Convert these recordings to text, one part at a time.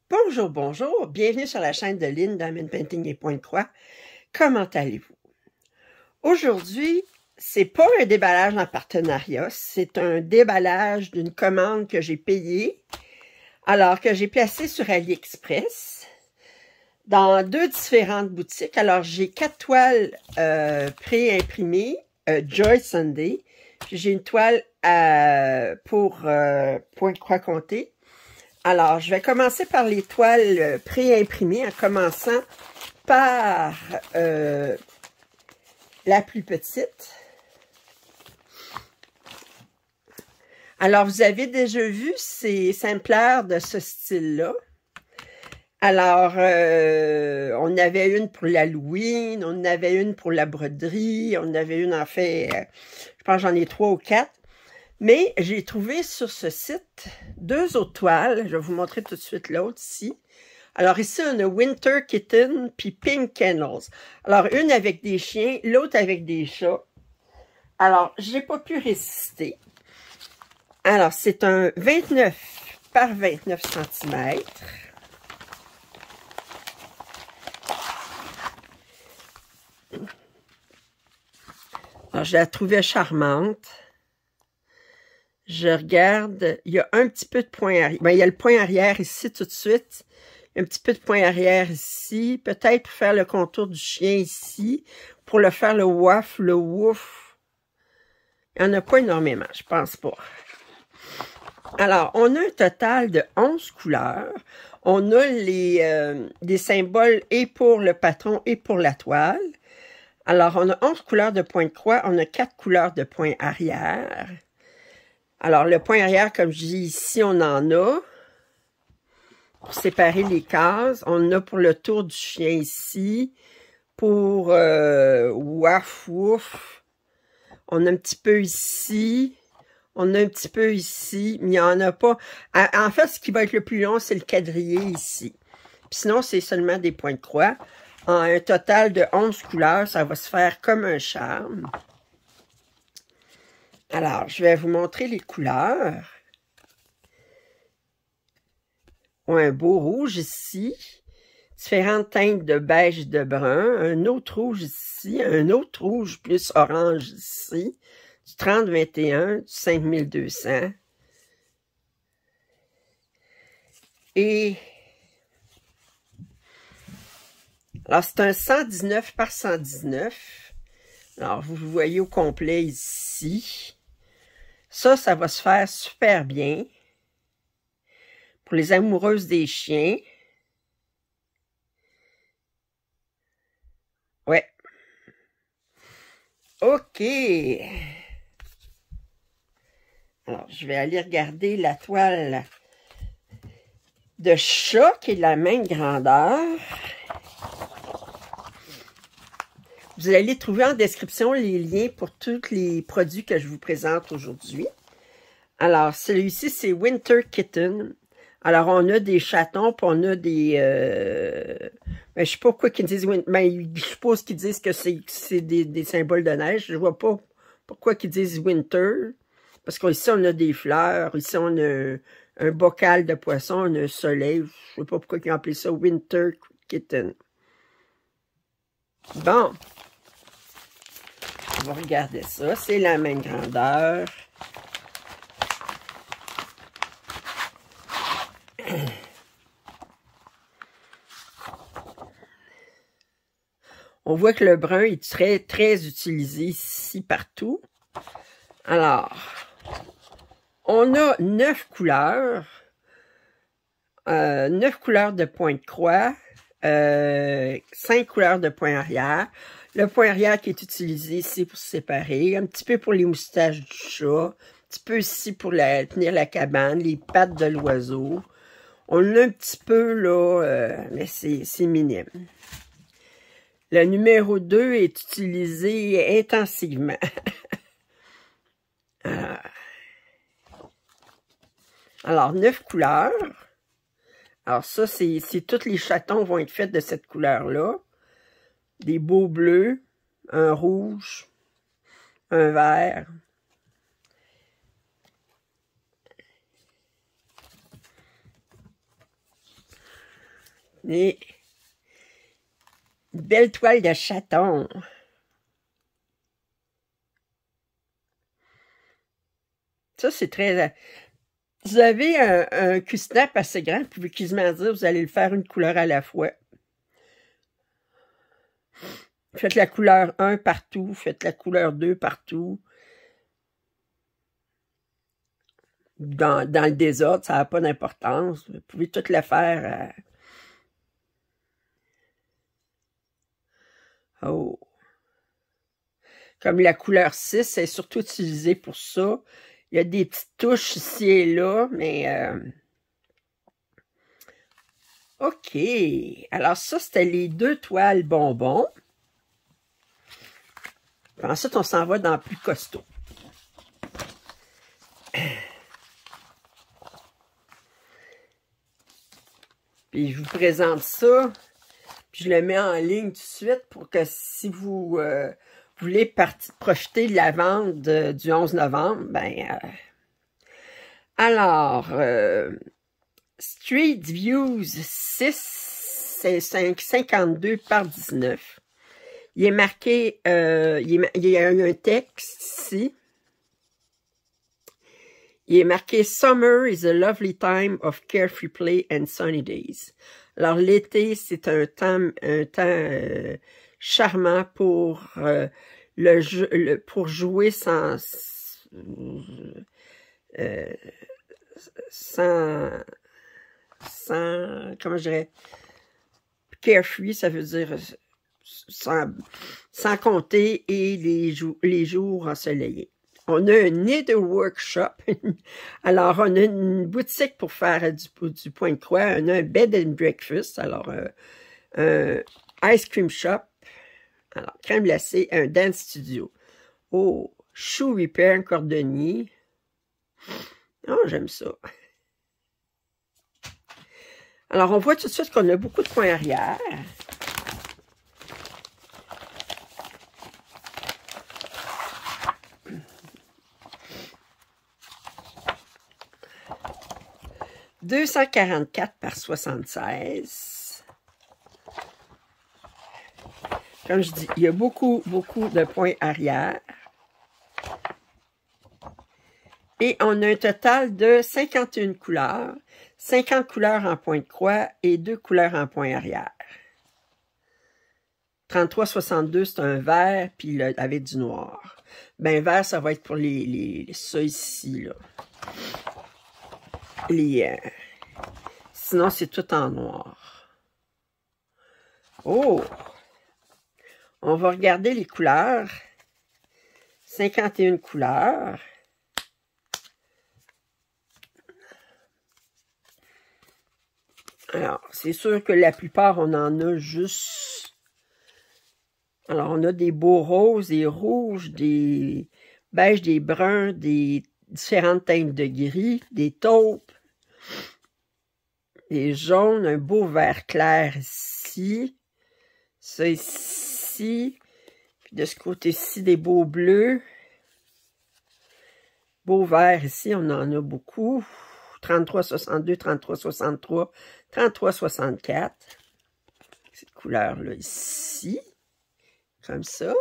Bonjour, bonjour, bienvenue sur la chaîne de Lynn Diamond Painting et Pointe-Croix. Comment allez-vous? Aujourd'hui, c'est pas un déballage en partenariat, c'est un déballage d'une commande que j'ai payée, alors que j'ai placée sur AliExpress, dans deux différentes boutiques. Alors, j'ai 4 toiles pré-imprimées, Joy Sunday, puis j'ai une toile pour Pointe-Croix-Comté. Alors, je vais commencer par les toiles pré-imprimées, en commençant par la plus petite. Alors, vous avez déjà vu ces exemplaires de ce style-là. Alors, on avait une pour l'Halloween, on avait une pour la broderie, on avait une, en fait, je pense que j'en ai 3 ou 4. Mais j'ai trouvé sur ce site 2 autres toiles. Je vais vous montrer tout de suite l'autre ici. Alors ici, on a Winter Kitten puis Pink Kennels. Alors, une avec des chiens, l'autre avec des chats. Alors, j'ai pas pu résister. Alors, c'est un 29 par 29 cm. Alors, je la trouvais charmante. Je regarde, il y a un petit peu de point arrière. Ben, il y a le point arrière ici tout de suite. Un petit peu de point arrière ici. Peut-être pour faire le contour du chien ici. Pour le faire le waf, le wouf. Il n'y en a pas énormément, je pense pas. Alors, on a un total de 11 couleurs. On a des symboles et pour le patron et pour la toile. Alors, on a 11 couleurs de point de croix. On a 4 couleurs de point arrière. Alors, le point arrière, comme je dis ici, on en a pour séparer les cases. On en a pour le tour du chien ici, pour waf wouf. On a un petit peu ici, on a un petit peu ici, mais il n'y en a pas. En fait, ce qui va être le plus long, c'est le quadrillé ici. Puis sinon, c'est seulement des points de croix. En un total de 11 couleurs, ça va se faire comme un charme. Alors, je vais vous montrer les couleurs. On a un beau rouge ici, différentes teintes de beige et de brun, un autre rouge ici, un autre rouge plus orange ici, du 30-21, du 5200. Et alors, c'est un 119 par 119. Alors, vous le voyez au complet ici. Ça va se faire super bien. Pour les amoureuses des chiens. Ouais. OK. Alors, je vais aller regarder la toile de chat qui est de la même grandeur. Vous allez trouver en description les liens pour tous les produits que je vous présente aujourd'hui. Alors, celui-ci, c'est Winter Kitten. Alors, on a des chatons, puis on a des... je sais pas pourquoi qu'ils disent... Mais je suppose qu'ils disent que c'est des symboles de neige. Je vois pas pourquoi qu'ils disent Winter. Parce qu'ici, on a des fleurs. Ici, on a un bocal de poisson. On a un soleil. Je sais pas pourquoi ils ont appelé ça Winter Kitten. Bon. On va regarder ça. C'est la même grandeur. On voit que le brun est très, très utilisé ici partout. Alors, on a 9 couleurs. 9 couleurs de point de croix. 5 couleurs de point arrière. Le point arrière qui est utilisé ici pour se séparer. Un petit peu pour les moustaches du chat. Un petit peu ici pour tenir la cabane. Les pattes de l'oiseau. On l'a un petit peu là, mais c'est minime. Le numéro 2 est utilisé intensivement. Alors, 9 couleurs. Alors ça, c'est tous les chatons vont être faits de cette couleur-là. Des beaux bleus, un rouge, un vert. Et une belle toile de chaton. Ça, c'est très... Vous avez un Q-snap assez grand, vous pouvez quasiment dire vous allez le faire une couleur à la fois. Faites la couleur 1 partout, faites la couleur 2 partout. Dans le désordre, ça n'a pas d'importance. Vous pouvez tout le faire. Oh. Comme la couleur 6 est surtout utilisée pour ça. Il y a des petites touches ici et là, mais... OK. Alors ça, c'était les 2 toiles bonbons. Puis ensuite, on s'en va dans plus costaud. Puis je vous présente ça. Puis je le mets en ligne tout de suite pour que si vous voulez profiter de la vente du 11 novembre, ben... alors, Street Views 6, c'est 52 par 19. Il est marqué, il y a un texte ici. Il est marqué « Summer is a lovely time of carefree play and sunny days ». Alors, l'été, c'est un temps charmant pour pour jouer sans comment je dirais, carefree, ça veut dire sans compter et les jours ensoleillés. On a un Knit Workshop. Alors, on a une boutique pour faire du point de croix. On a un Bed and Breakfast. Alors, un Ice Cream Shop. Alors, crème glacée, un Dance Studio. Oh, Shoe Repair, un cordonnier. Oh, j'aime ça. Alors, on voit tout de suite qu'on a beaucoup de points arrière. « 244 par 76. » Comme je dis, il y a beaucoup de points arrière. Et on a un total de 51 couleurs, 50 couleurs en point de croix et 2 couleurs en point arrière. 33,62, c'est un vert, puis avec du noir. Ben, vert, ça va être pour ça ici, là. Sinon, c'est tout en noir. Oh! On va regarder les couleurs. 51 couleurs. Alors, c'est sûr que la plupart, on en a juste... Alors, on a des beaux roses, des rouges, des beiges, des bruns, des différentes teintes de gris, des taupes, des jaunes, un beau vert clair ici, ça ici, puis de ce côté-ci, des beaux bleus, beau vert ici, on en a beaucoup, 33,62, 33,63, 33,64, cette couleur-là ici, comme ça.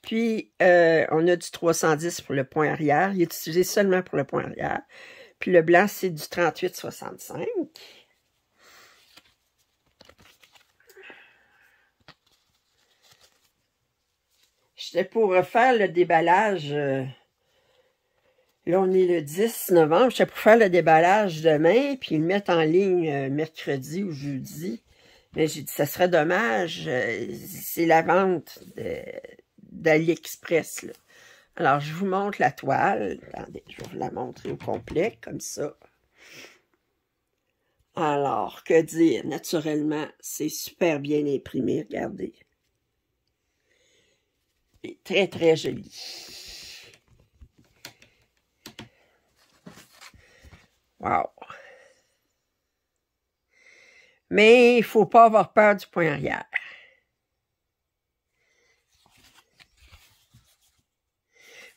Puis, on a du 310 pour le point arrière. Il est utilisé seulement pour le point arrière. Puis, le blanc, c'est du 38,65. J'étais pour refaire le déballage. Là, on est le 10 novembre. J'étais pour faire le déballage demain, puis le mettre en ligne mercredi ou jeudi. Mais j'ai dit, ça serait dommage. C'est la vente d'AliExpress, là. Alors, je vous montre la toile. Attendez, je vais vous la montrer au complet, comme ça. Alors, que dire? Naturellement, c'est super bien imprimé, regardez. Et très, très joli. Wow! Mais il ne faut pas avoir peur du point arrière.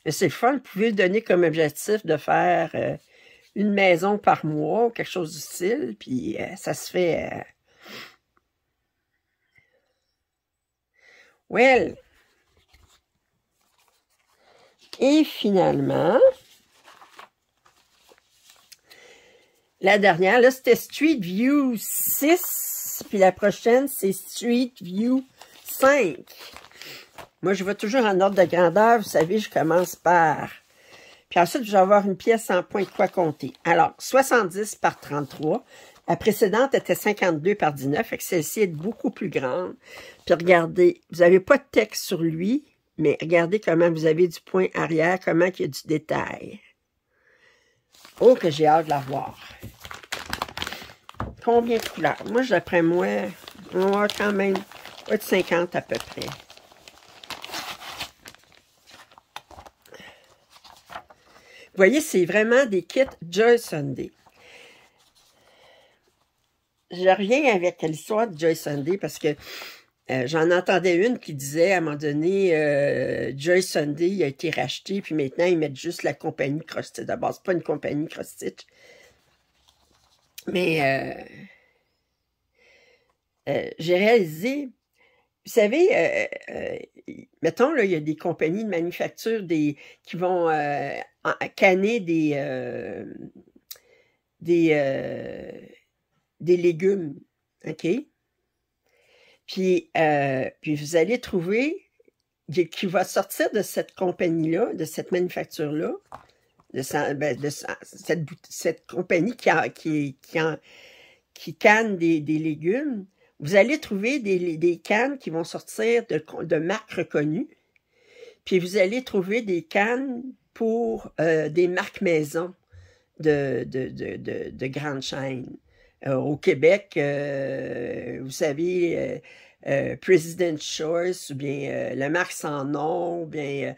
Mais c'est le fun, vous pouvez donner comme objectif de faire une maison par mois, ou quelque chose du style, puis ça se fait Well. Et finalement, la dernière, là, c'était Street View 6, puis la prochaine, c'est Street View 5. Moi, je vais toujours en ordre de grandeur. Vous savez, je commence par... Puis ensuite, je vais avoir une pièce en point de quoi compter. Alors, 70 par 33. La précédente était 52 par 19, fait que celle-ci est beaucoup plus grande. Puis regardez, vous n'avez pas de texte sur lui, mais regardez comment vous avez du point arrière, comment il y a du détail. Oh, que j'ai hâte de la voir. Combien de couleurs? Moi, d'après moi, on va quand même pas de 50 à peu près. Vous voyez, c'est vraiment des kits Joy Sunday. Je reviens avec l'histoire de Joy Sunday parce que j'en entendais une qui disait à un moment donné, Joy Sunday a été racheté, puis maintenant ils mettent juste la compagnie Cross-Stitch. D'abord, c'est pas une compagnie Cross-Stitch. Mais j'ai réalisé, vous savez, mettons, là, il y a des compagnies de manufacture qui vont canner des légumes, OK? Puis vous allez trouver qui va sortir de cette compagnie-là, de cette manufacture-là, cette compagnie qui canne des légumes. Vous allez trouver des cannes qui vont sortir de marques reconnues. Puis vous allez trouver des cannes pour des marques maison de grandes chaînes. Au Québec, vous savez, President's Choice, ou bien la marque sans nom, ou bien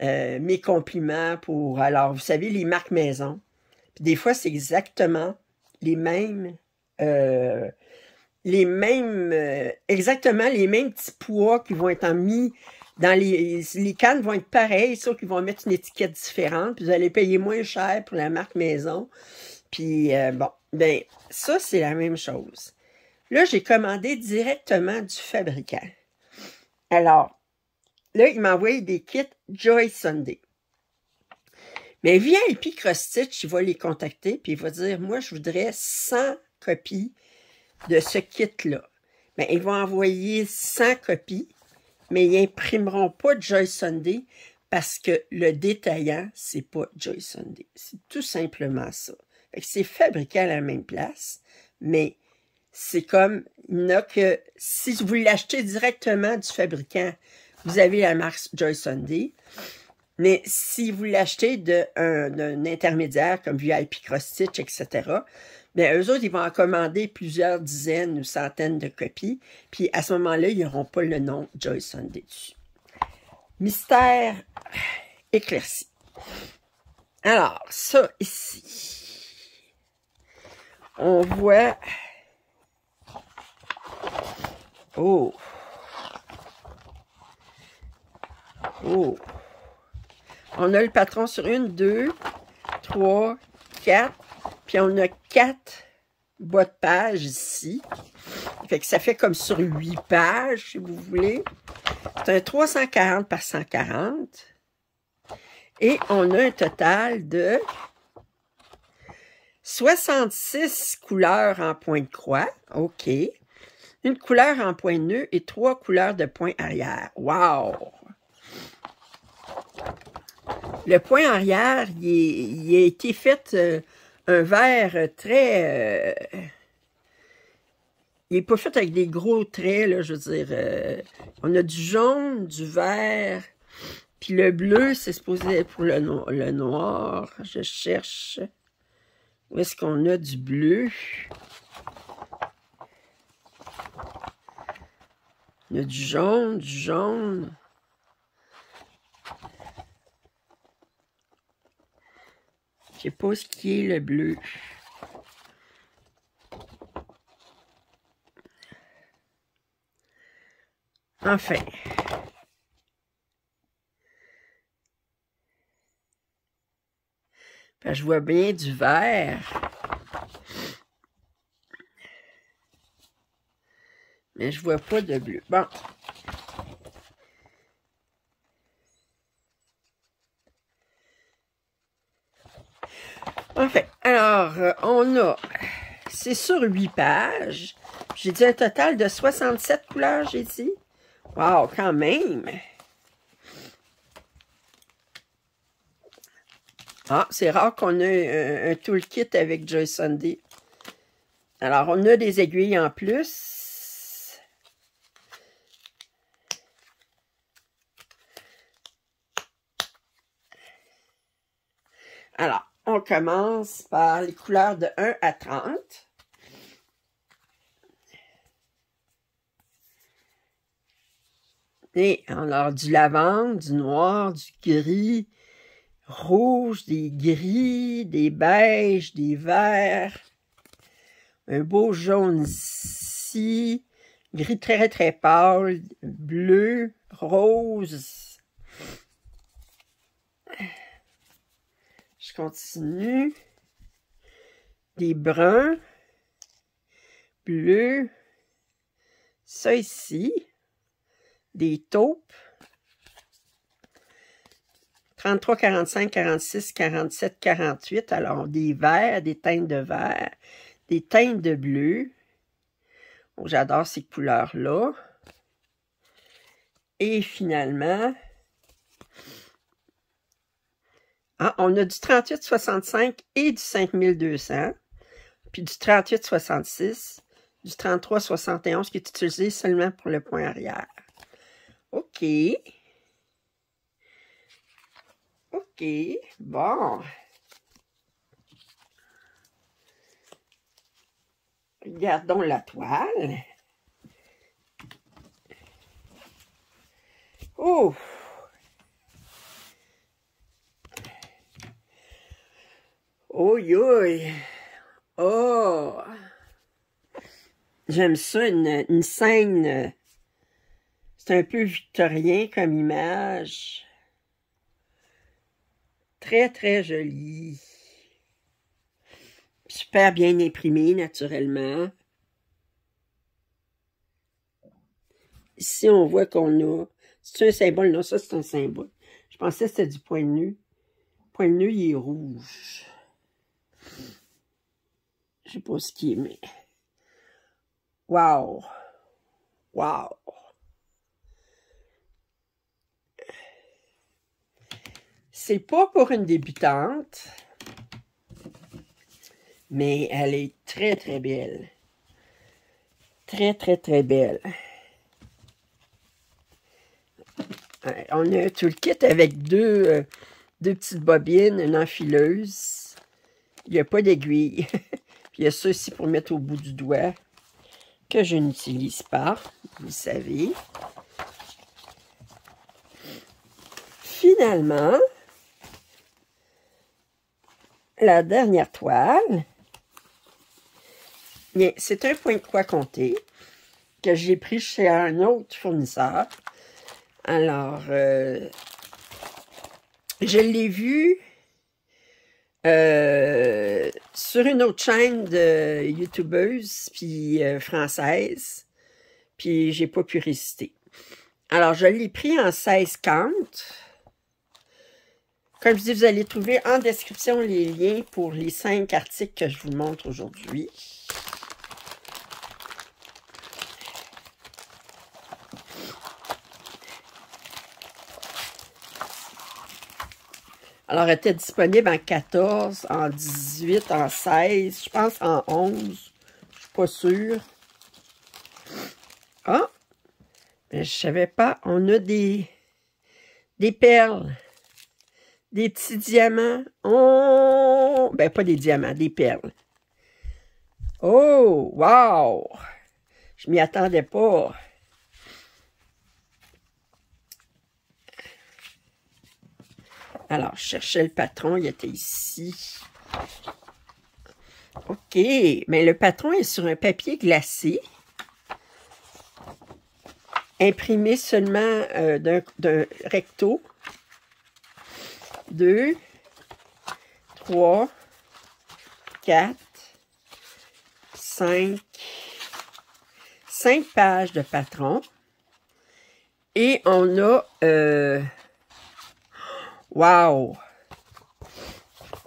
mes compliments pour... Alors, vous savez, les marques maison. Puis des fois, c'est exactement les mêmes... exactement les mêmes petits poids qui vont être mis dans les cannes vont être pareilles, sauf qu'ils vont mettre une étiquette différente, puis vous allez payer moins cher pour la marque maison. Puis bon, ben ça c'est la même chose. Là, j'ai commandé directement du fabricant. Alors, là, il m'a envoyé des kits Joy Sunday. Mais VIP Cross-Stitch, il va les contacter, puis il va dire, moi, je voudrais 100 copies de ce kit-là. Ben, ils vont envoyer 100 copies, mais ils n'imprimeront pas Joy Sunday parce que le détaillant, c'est pas Joy Sunday. C'est tout simplement ça. C'est fabriqué à la même place, mais c'est comme, il n'y a que, si vous l'achetez directement du fabricant, vous avez la marque Joy Sunday, mais si vous l'achetez d'un intermédiaire comme VIP Cross-Stitch, etc., bien, eux autres, ils vont en commander plusieurs dizaines ou centaines de copies, puis à ce moment-là, ils n'auront pas le nom Joy Sunday dessus. Mystère éclairci. Alors, ça ici, on voit... Oh! Oh! On a le patron sur 1, 2, 3, 4, puis on a 4 bas de page ici. Fait que ça fait comme sur 8 pages, si vous voulez. C'est un 340 par 140. Et on a un total de 66 couleurs en point de croix. OK. Une couleur en point nœud et 3 couleurs de point arrière. Wow! Le point arrière, il a été fait un vert très... il n'est pas fait avec des gros traits, là, je veux dire. On a du jaune, du vert, puis le bleu, c'est supposé être pour le noir. Je cherche. Où est-ce qu'on a du bleu? Il y a du jaune, du jaune. Je sais pas ce qui est le bleu. Enfin. Ben, je vois bien du vert. Mais je vois pas de bleu. Bon. on a, c'est sur 8 pages. J'ai dit un total de 67 couleurs, j'ai dit. Wow, quand même! Ah, c'est rare qu'on ait un toolkit avec Joy Sunday. Alors, on a des aiguilles en plus. Alors, on commence par les couleurs de 1 à 30. Et on a du lavande, du noir, du gris, rouge, des gris, des beiges, des verts. Un beau jaune ici, gris très très pâle, bleu, rose. Je continue. Des bruns, bleus. Ça ici. Des taupes. 33, 45, 46, 47, 48. Alors, des verts, des teintes de vert, des teintes de bleu. Oh, j'adore ces couleurs-là. Et finalement, on a du 38,65 et du 5200. Puis du 38,66, du 33,71 qui est utilisé seulement pour le point arrière. OK. OK. Bon. Regardons la toile. Oh! Oh, yoï! Oh! J'aime ça, une scène. C'est un peu victorien comme image. Très, très joli. Super bien imprimé, naturellement. Ici, on voit qu'on a... C'est un symbole? Non, ça, c'est un symbole. Je pensais que c'était du point de nœud. Le point de nœud, il est rouge. Je sais pas ce qui est, mais... Wow! Wow! C'est pas pour une débutante, mais elle est très, très belle. Très, très, très belle. On a un toolkit avec deux petites bobines, une enfileuse. Il n'y a pas d'aiguille. Puis il y a ça ici pour mettre au bout du doigt, que je n'utilise pas, vous savez. Finalement, la dernière toile, c'est un point de croix compté que j'ai pris chez un autre fournisseur. Alors, je l'ai vu sur une autre chaîne de youtubeuse puis française, puis j'ai pas pu résister. Alors, je l'ai pris en 16 cantes. Comme je dis, vous allez trouver en description les liens pour les 5 articles que je vous montre aujourd'hui. Alors, elle était disponible en 14, en 18, en 16, je pense en 11. Je suis pas sûre. Ah! Mais je savais pas. On a des perles. Des petits diamants. Oh! Ben, pas des diamants, des perles. Oh! Wow! Je m'y attendais pas. Alors, je cherchais le patron, il était ici. OK, mais le patron est sur un papier glacé, imprimé seulement d'un recto. 2, 3, 4, 5 pages de patron. Et on a... wow!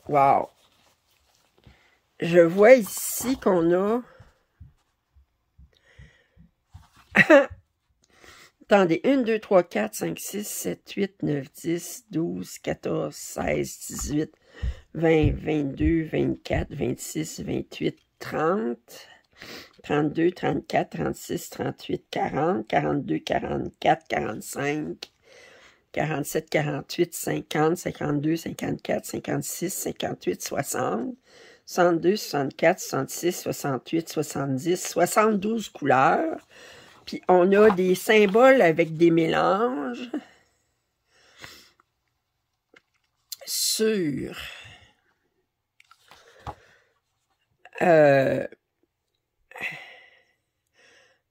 Wow! je vois ici qu'on a... Attendez, 1, 2, 3, 4, 5, 6, 7, 8, 9, 10, 12, 14, 16, 18, 20, 22, 24, 26, 28, 30, 32, 34, 36, 38, 40, 42, 44, 45, 47, 48, 50, 52, 54, 56, 58, 60, 62, 64, 66, 68, 70, 72 couleurs. Puis on a des symboles avec des mélanges sur 1,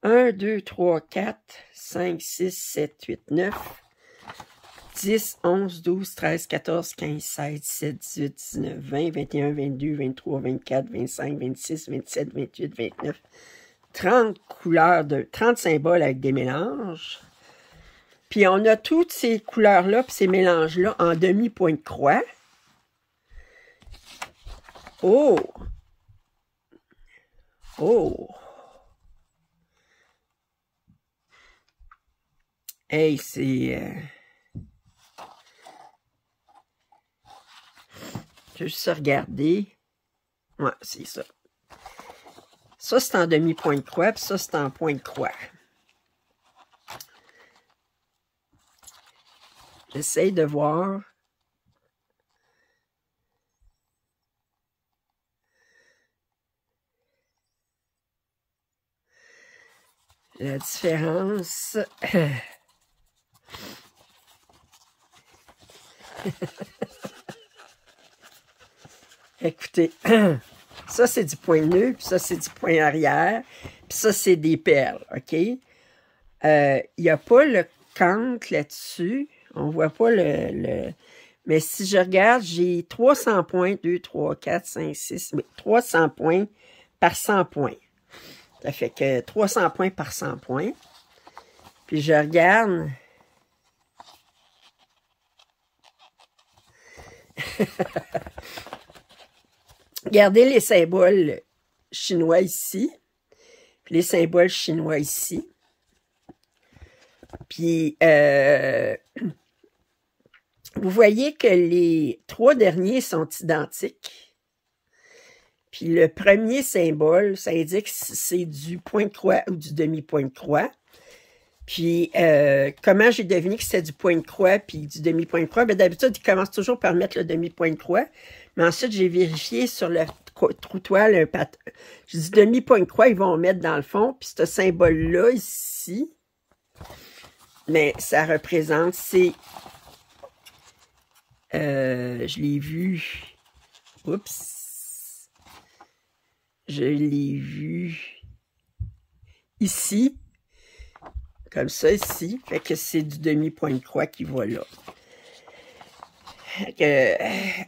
2, 3, 4, 5, 6, 7, 8, 9, 10, 11, 12, 13, 14, 15, 16, 17, 18, 19, 20, 21, 22, 23, 24, 25, 26, 27, 28, 29, 30 couleurs, 30 symboles avec des mélanges. Puis on a toutes ces couleurs-là, puis ces mélanges-là en demi-point de croix. Oh! Oh! Hey, c'est... Je vais juste regarder. Ouais, c'est ça. Ça, c'est en demi-point de croix, puis ça, c'est en point de croix. J'essaye de voir. La différence. Écoutez, ça, c'est du point nœud, puis ça, c'est du point arrière, puis ça, c'est des perles, OK? Il n'y a pas le canque là-dessus. On ne voit pas le... Mais si je regarde, j'ai 300 points, 2, 3, 4, 5, 6, mais 300 points par 100 points. Ça fait que 300 points par 100 points. Puis je regarde... Regardez les symboles chinois ici, puis les symboles chinois ici. Puis, vous voyez que les 3 derniers sont identiques. Puis le premier symbole, ça indique si c'est du point de croix ou du demi-point de croix. Puis, comment j'ai deviné que c'était du point de croix puis du demi-point de croix? Bien, d'habitude, ils commencent toujours par mettre le demi-point de croix. Mais ensuite, j'ai vérifié sur le trou-toile, j'ai dit demi-point de croix, ils vont mettre dans le fond. Puis ce symbole-là, ici, mais ça représente, c'est... je l'ai vu... Oups! Je l'ai vu ici. Comme ça, ici. Fait que c'est du demi-point de croix qui va là.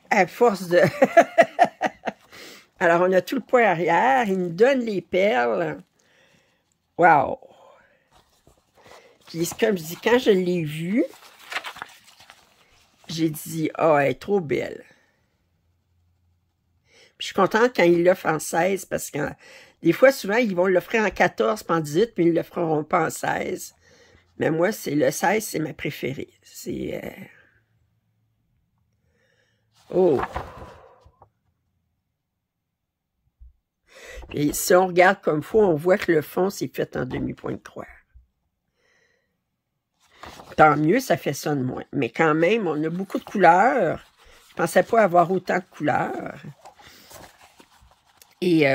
À force de... Alors, on a tout le point arrière. Il nous donne les perles. Wow! Puis, comme je dis, quand je l'ai vue, j'ai dit, ah, elle est trop belle. Puis, je suis contente quand ils l'offrent en 16 parce que des fois, souvent, ils vont l'offrir en 14 puis en 18, puis ils ne l'offriront pas en 16. Mais moi, c'est le 16, c'est ma préférée. C'est... Oh! Puis si on regarde comme il faut, on voit que le fond, c'est fait en demi-point de croix. Tant mieux, ça fait ça de moins. Mais quand même, on a beaucoup de couleurs. Je ne pensais pas avoir autant de couleurs. Et...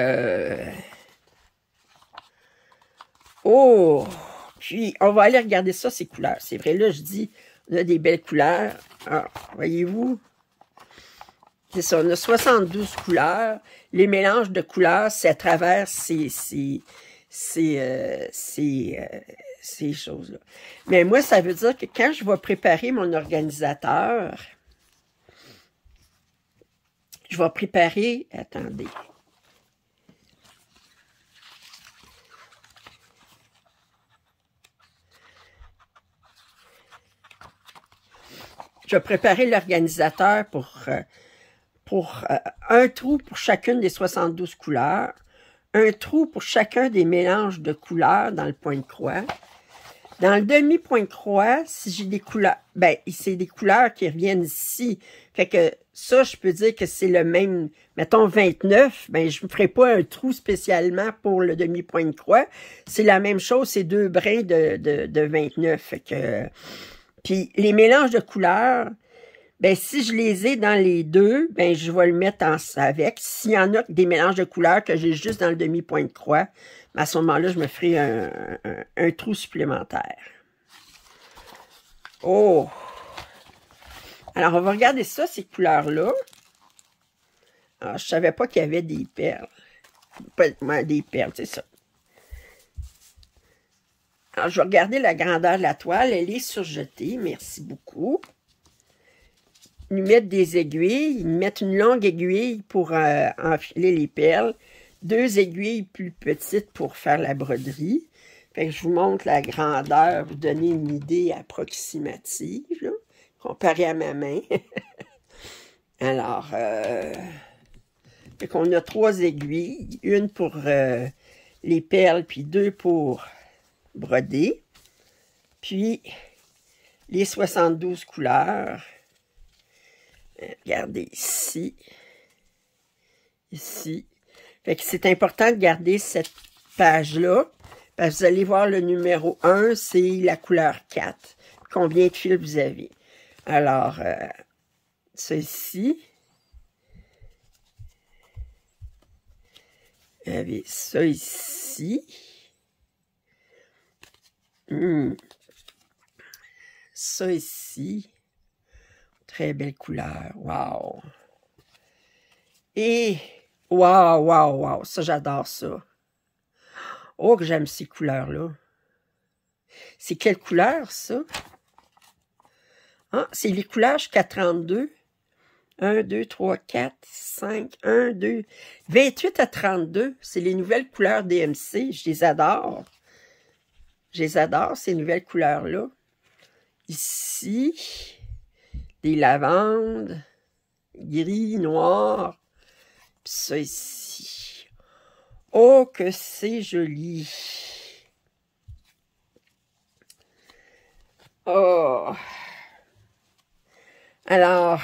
Oh! Puis, on va aller regarder ça, ces couleurs. C'est vrai, là, je dis, on a des belles couleurs. Ah, voyez-vous? C'est ça, on a 72 couleurs. Les mélanges de couleurs, c'est à travers ces choses-là. Mais moi, ça veut dire que quand je vais préparer mon organisateur, je vais préparer... Attendez. Je vais préparer l'organisateur pour pour un trou pour chacune des 72 couleurs, un trou pour chacun des mélanges de couleurs dans le point de croix. Dans le demi-point de croix, si j'ai des couleurs, ben, c'est des couleurs qui reviennent ici. Fait que ça, je peux dire que c'est le même, mettons 29, ben, je ne ferai pas un trou spécialement pour le demi-point de croix. C'est la même chose, c'est deux brins de 29. Fait que, puis les mélanges de couleurs, ben, si je les ai dans les deux, ben, je vais le mettre avec. S'il y en a des mélanges de couleurs que j'ai juste dans le demi-point de croix, à ce moment-là, je me ferai un trou supplémentaire. Oh! Alors, on va regarder ça, ces couleurs-là. Alors, je ne savais pas qu'il y avait des perles. Pas des perles, c'est ça. Alors, je vais regarder la grandeur de la toile. Elle est surjetée. Merci beaucoup. Ils mettent des aiguilles. Ils mettent une longue aiguille pour enfiler les perles. Deux aiguilles plus petites pour faire la broderie. Fait que je vous montre la grandeur, vous donner une idée approximative, là, comparée à ma main. Alors, fait qu'on a 3 aiguilles, une pour les perles, puis 2 pour broder. Puis, les 72 couleurs. Regardez ici. Ici. Fait que c'est important de garder cette page-là, parce que vous allez voir le numéro 1, c'est la couleur 4. Combien de fils vous avez? Alors, ça ici. Vous avez ça ici. Ça ici. Très belle couleur. Wow! Et... Wow, wow, wow, ça, j'adore ça. Oh, que j'aime ces couleurs-là. C'est quelle couleur, ça? Ah, c'est les couleurs jusqu'à 32. 1, 2, 3, 4, 5, 1, 2. 28 à 32, c'est les nouvelles couleurs DMC. Je les adore. Je les adore, ces nouvelles couleurs-là. Ici, des lavandes, gris, noir. Puis ça ici. Oh, que c'est joli! Oh! Alors,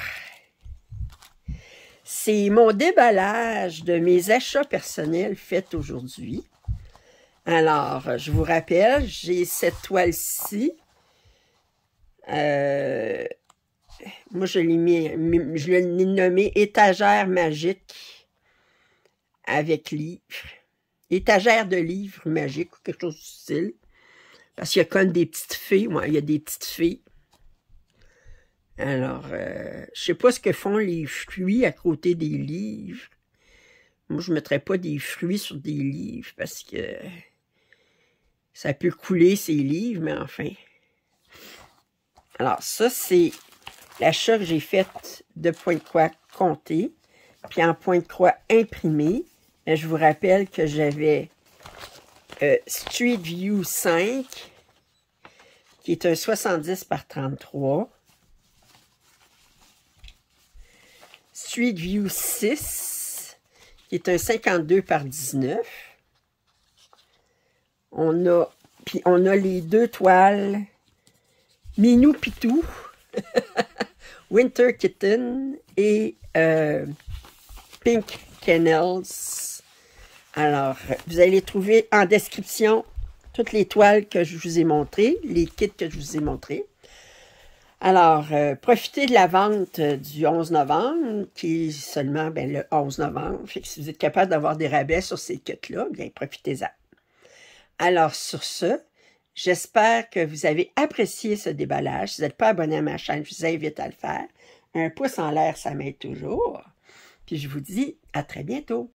c'est mon déballage de mes achats personnels faits aujourd'hui. Alors, je vous rappelle, j'ai cette toile-ci. Moi, je l'ai nommée étagère magique avec livres. Étagère de livres magiques ou quelque chose du style. Parce qu'il y a comme des petites fées. Ouais, il y a des petites fées. Alors, je sais pas ce que font les fruits à côté des livres. Moi, je ne mettrais pas des fruits sur des livres parce que ça peut couler ces livres, mais enfin. Alors, ça, c'est l'achat que j'ai fait de point de croix compté, puis en point de croix imprimé. Mais je vous rappelle que j'avais Street View 5, qui est un 70 par 33. Street View 6, qui est un 52 par 19. On a les deux toiles Minou Pitou, Winter Kitten et Pink Kennels. Alors, vous allez trouver en description toutes les toiles que je vous ai montrées, les kits que je vous ai montrés. Alors, profitez de la vente du 11 novembre, qui est seulement le 11 novembre. Fait que si vous êtes capable d'avoir des rabais sur ces kits-là, bien, profitez-en. Alors, sur ce, j'espère que vous avez apprécié ce déballage. Si vous n'êtes pas abonné à ma chaîne, je vous invite à le faire. Un pouce en l'air, ça m'aide toujours. Puis je vous dis à très bientôt.